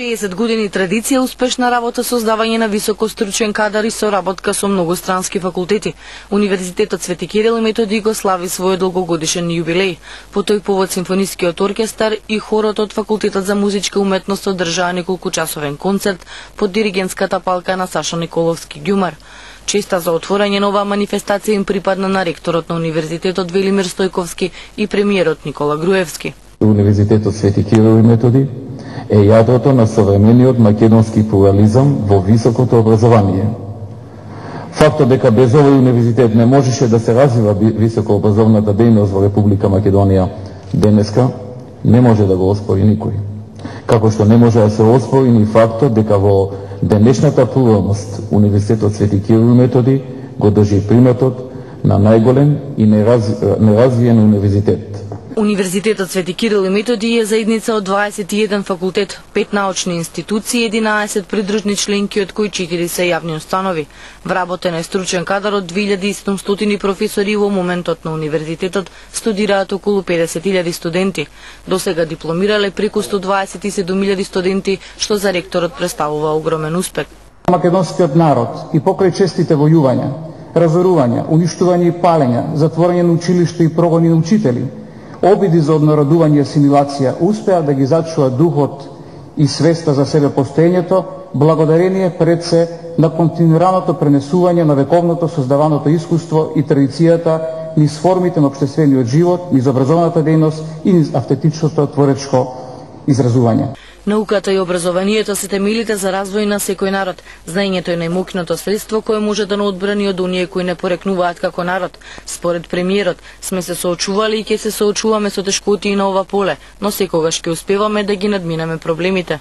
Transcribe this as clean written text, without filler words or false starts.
60 години традиција, успешна работа, создавање на високостручен кадар и соработка со многострански факултети. Универзитетот Свети Кирил и Методи го слави својот долгогодишен јубилеј. По тој повод симфонискиот оркестар и хорот од Факултетот за музичка уметност одржаа неколкучасовен концерт под диригентската палка на Сашо Николовски Ѓумар. Честа за отворање на оваа манифестација им припадна на ректорот на универзитетот Велимир Стојковски и премиерот Никола Груевски. Универзитетот Свети Кирил и Методи е јадрото на современиот македонски плурализам во високото образование. Фактот дека без овој универзитет не можеше да се развива високообразовната дејност во Република Македонија денеска, не може да го оспори никој. Како што не може да се оспори ни фактот дека во денешната плуралност Универзитетот Свети Кирил и Методи го држи приматот на најголем и неразвиен универзитет. Универзитетот Свети Кирил и Методи е заедница од 21 факултет, 5 научни институции, 11 придружни членки, од кои 4 се јавни установи. Вработен е стручен кадар од 2700 професори и во моментот на универзитетот студираат околу 50.000 студенти. Досега дипломирале преку 127.000 студенти, што за ректорот представува огромен успех. Македонскиот народ и покрај честите војувања, разорувања, уништување и палења, затворање на училишта и прогони на учители, обиди за однародување и асимилација успеа да ги зачува духот и свеста за себе постоењето, благодарение пред се на континуираното пренесување на вековното создаваното искуство и традицијата низ формите на општествениот живот, низ образовната дејност и низ автентичното творечко изразување. Науката и образованието се темелите за развој на секој народ. Знаењето е најмокното средство кое може да не одбрани од оние кои не порекнуваат како народ. Според премиерот, сме се соочували и ќе се соочуваме со тешкотии на ова поле, но секогаш ќе успеваме да ги надминеме проблемите.